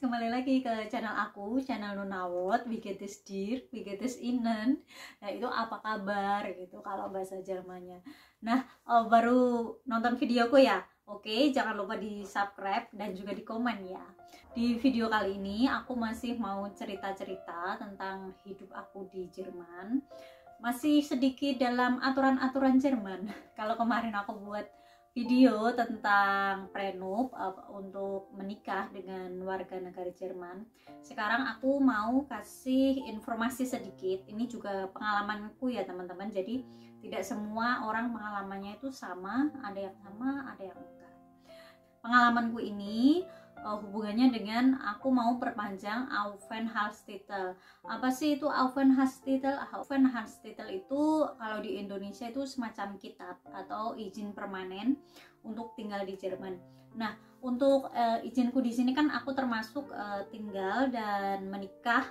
kembali lagi ke channel aku, channel Nunawot. Wie geht es dir? Wie geht es Ihnen? Nah, itu apa kabar gitu kalau bahasa Jermannya. Nah, baru nonton videoku ya? Oke, jangan lupa di subscribe dan juga di komen ya. Di video kali ini aku masih mau cerita-cerita tentang hidup aku di Jerman. Masih sedikit dalam aturan-aturan Jerman. Kalau kemarin aku buat video tentang prenup untuk menikah dengan warga negara Jerman. Sekarang aku mau kasih informasi sedikit. Ini juga pengalamanku ya teman-teman. Jadi tidak semua orang pengalamannya itu sama, ada yang sama, ada yang enggak. Pengalamanku ini hubungannya dengan aku mau perpanjang Aufenthaltstitel. Apa sih itu Aufenthaltstitel? Aufenthaltstitel itu kalau di Indonesia itu semacam kitab atau izin permanen untuk tinggal di Jerman. Nah, untuk izinku di sini kan aku termasuk tinggal dan menikah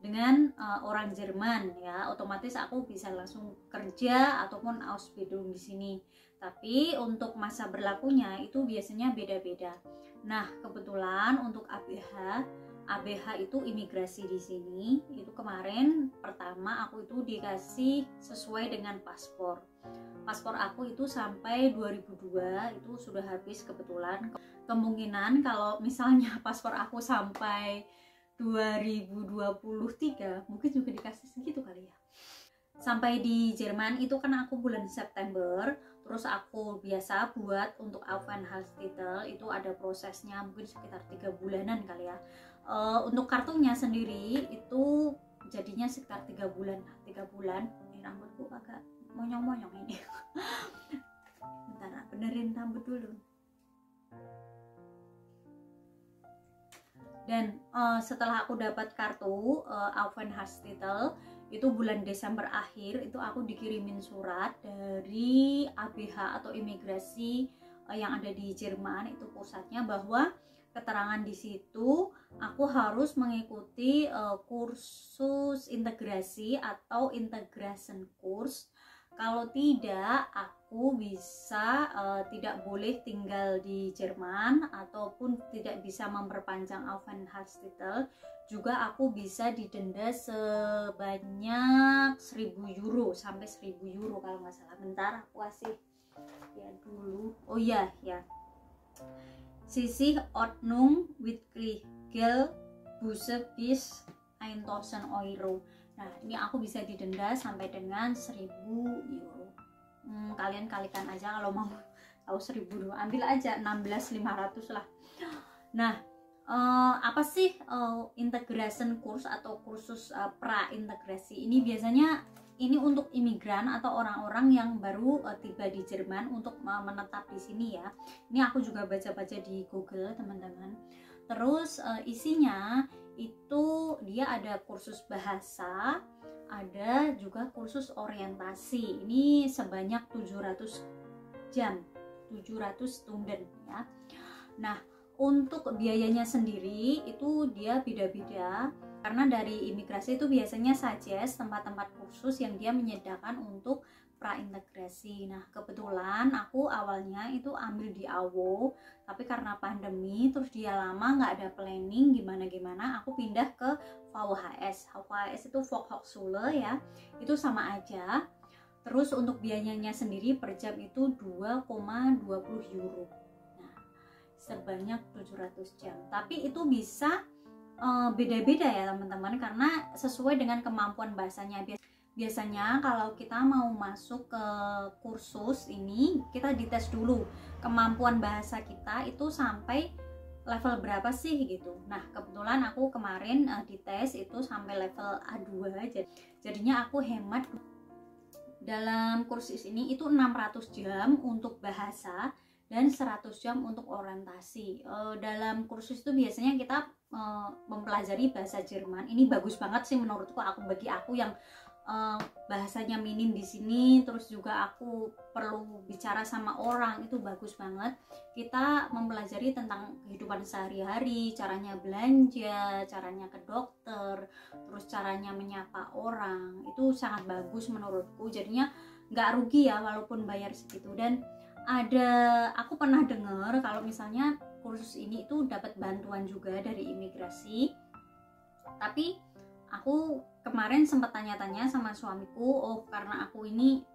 dengan orang Jerman ya, otomatis aku bisa langsung kerja ataupun Ausbildung di sini. Tapi untuk masa berlakunya itu biasanya beda-beda. Nah, kebetulan untuk ABH itu imigrasi di sini. Itu kemarin pertama aku itu dikasih sesuai dengan paspor. Paspor aku itu sampai 2002 itu sudah habis kebetulan. Kemungkinan kalau misalnya paspor aku sampai 2023 mungkin juga dikasih segitu kali ya. Sampai di Jerman itu kan aku bulan September, terus aku biasa buat untuk Aufenthaltstitel itu ada prosesnya mungkin sekitar 3 bulanan kali ya. Untuk kartunya sendiri itu jadinya sekitar 3 bulan. Ini rambutku agak monyong-monyong ini. Bentar, benerin rambut dulu. Dan setelah aku dapat kartu Aufenthaltstitel itu bulan Desember akhir itu aku dikirimin surat dari ABH atau imigrasi yang ada di Jerman itu pusatnya, bahwa keterangan di situ aku harus mengikuti kursus integrasi atau integration course. Kalau tidak, aku bisa tidak boleh tinggal di Jerman ataupun tidak bisa memperpanjang Aufenthaltstitel. Juga aku bisa didenda sebanyak 1.000 euro sampai 1.000 euro kalau nggak salah. Bentar, aku kasih ya dulu. Oh iya ya. Sisih Ordnung Witklich Gel Busse bis 1.000 euro. Nah, ini aku bisa didenda sampai dengan 1.000 euro. Kalian kalikan aja kalau mau tahu 1.000 euro. Ambil aja 16.500 lah. Nah, apa sih integration course atau kursus pra-integrasi ini? Biasanya ini untuk imigran atau orang-orang yang baru tiba di Jerman untuk menetap di sini ya. Ini aku juga baca-baca di Google teman-teman. Terus isinya itu dia ada kursus bahasa, ada juga kursus orientasi. Ini sebanyak 700 jam, 700 stunden ya. Nah, untuk biayanya sendiri itu dia beda-beda, karena dari imigrasi itu biasanya suggest tempat-tempat kursus yang dia menyediakan untuk praintegrasi. Nah, kebetulan aku awalnya itu ambil di AWO, tapi karena pandemi terus dia lama nggak ada planning gimana-gimana, aku pindah ke VHS. VHS itu Volkshochschule ya, itu sama aja. Terus untuk biayanya sendiri per jam itu 2,20 euro. Sebanyak 700 jam, tapi itu bisa beda-beda ya teman-teman, karena sesuai dengan kemampuan bahasanya. Biasanya kalau kita mau masuk ke kursus ini, kita dites dulu kemampuan bahasa kita itu sampai level berapa sih gitu. Nah, kebetulan aku kemarin dites itu sampai level A2, jadinya aku hemat. Dalam kursus ini itu 600 jam untuk bahasa dan 100 jam untuk orientasi. Dalam kursus itu biasanya kita mempelajari bahasa Jerman. Ini bagus banget sih menurutku, bagi aku yang bahasanya minim di sini, terus juga aku perlu bicara sama orang, itu bagus banget. Kita mempelajari tentang kehidupan sehari-hari, caranya belanja, caranya ke dokter, terus caranya menyapa orang. Itu sangat bagus menurutku. Jadinya nggak rugi ya walaupun bayar segitu. Dan Aku pernah dengar kalau misalnya kursus ini itu dapat bantuan juga dari imigrasi. Tapi aku kemarin sempat tanya-tanya sama suamiku, oh karena aku ini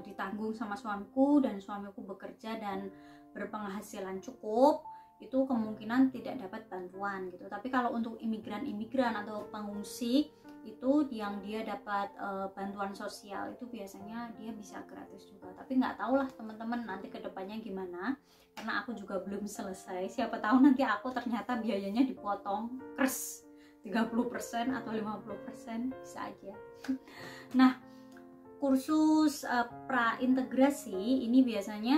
ditanggung sama suamiku dan suamiku bekerja dan berpenghasilan cukup, itu kemungkinan tidak dapat bantuan gitu. Tapi kalau untuk imigran-imigran atau pengungsi itu yang dia dapat bantuan sosial itu biasanya dia bisa gratis juga. Tapi nggak tahu lah teman-teman nanti kedepannya gimana, karena aku juga belum selesai. Siapa tahu nanti aku ternyata biayanya dipotong kers 30% atau 50%, bisa aja. Nah, kursus praintegrasi ini biasanya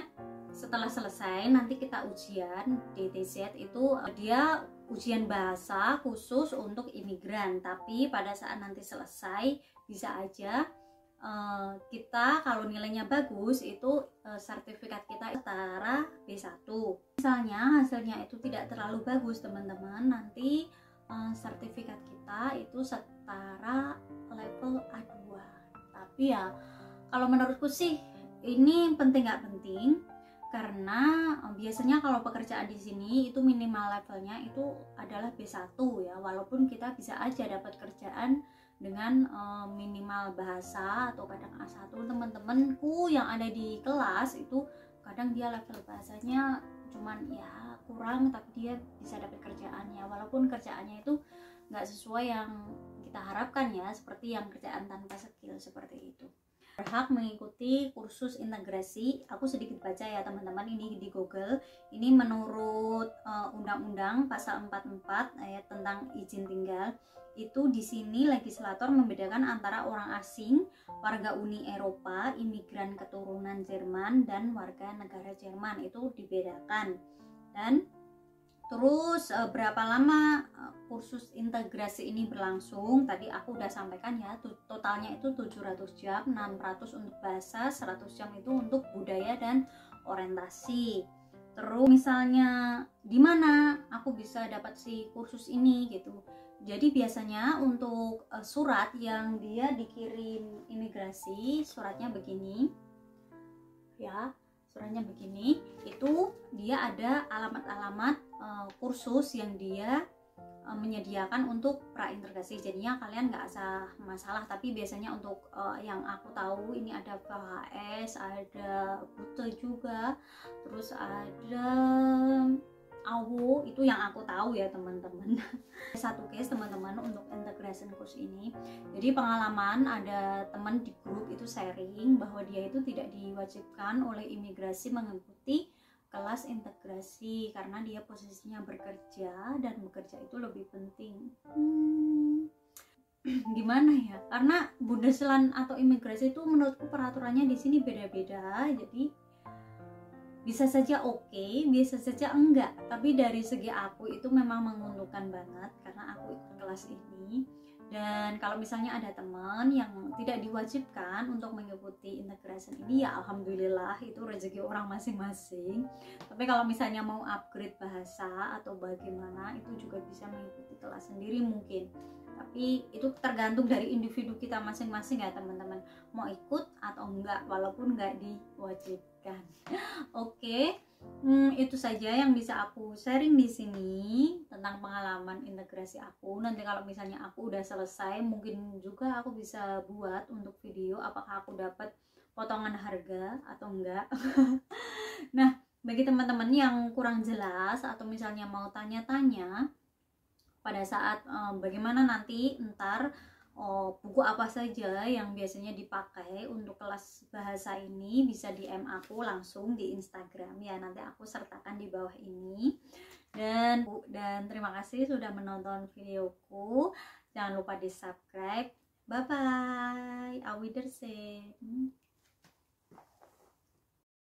setelah selesai nanti kita ujian DTZ itu dia ujian bahasa khusus untuk imigran. Tapi pada saat nanti selesai bisa aja kita kalau nilainya bagus itu sertifikat kita setara B1. Misalnya hasilnya itu tidak terlalu bagus teman-teman, nanti sertifikat kita itu setara level A2. Tapi ya kalau menurutku sih ini penting nggak penting, karena biasanya kalau pekerjaan di sini itu minimal levelnya itu adalah B1 ya, walaupun kita bisa aja dapat kerjaan dengan minimal bahasa atau kadang A1. Teman-temanku yang ada di kelas itu kadang dia level bahasanya cuman ya kurang, tapi dia bisa dapat kerjaannya, walaupun kerjaannya itu nggak sesuai yang kita harapkan ya, seperti yang kerjaan tanpa skill seperti itu. Berhak mengikuti kursus integrasi. Aku sedikit baca ya teman-teman, ini di Google. Ini menurut Undang-Undang Pasal 44 tentang izin tinggal. Itu di sini legislator membedakan antara orang asing, warga Uni Eropa, imigran keturunan Jerman, dan warga negara Jerman, itu dibedakan. Dan terus berapa lama kursus integrasi ini berlangsung? Tadi aku udah sampaikan ya, totalnya itu 700 jam, 600 untuk bahasa, 100 jam itu untuk budaya dan orientasi. Terus misalnya di mana aku bisa dapat si kursus ini gitu. Jadi biasanya untuk surat yang dia dikirim imigrasi, suratnya begini ya. Suratnya begini, itu dia ada alamat-alamat kursus yang dia menyediakan untuk praintegrasi. Jadinya kalian nggak usah masalah. Tapi biasanya untuk yang aku tahu ini ada VHS, ada Bute juga, terus ada AWO, itu yang aku tahu ya teman-teman. Satu case teman-teman untuk integration course ini. Jadi pengalaman ada teman di grup itu sharing bahwa dia itu tidak diwajibkan oleh imigrasi mengikuti kelas integrasi karena dia posisinya bekerja dan bekerja itu lebih penting. Gimana ya? Karena Bundesland atau imigrasi itu menurutku peraturannya di sini beda-beda. Jadi bisa saja oke, bisa saja enggak. Tapi dari segi aku itu memang menguntungkan banget karena aku ikut kelas ini. Dan kalau misalnya ada teman yang tidak diwajibkan untuk mengikuti integration ini, ya alhamdulillah, itu rezeki orang masing-masing. Tapi kalau misalnya mau upgrade bahasa atau bagaimana, itu juga bisa mengikuti kelas sendiri mungkin. Tapi itu tergantung dari individu kita masing-masing ya teman-teman, mau ikut atau enggak, walaupun enggak diwajibkan. Oke. Itu saja yang bisa aku sharing di sini tentang pengalaman integrasi aku. Nanti kalau misalnya aku udah selesai, mungkin juga aku bisa buat untuk video apakah aku dapat potongan harga atau enggak. Nah, bagi teman-teman yang kurang jelas atau misalnya mau tanya-tanya pada saat bagaimana nanti ntar buku apa saja yang biasanya dipakai untuk kelas bahasa ini, bisa DM aku langsung di Instagram ya, nanti aku sertakan di bawah ini. Dan terima kasih sudah menonton videoku, jangan lupa di subscribe. Bye bye, auf Wiedersehen.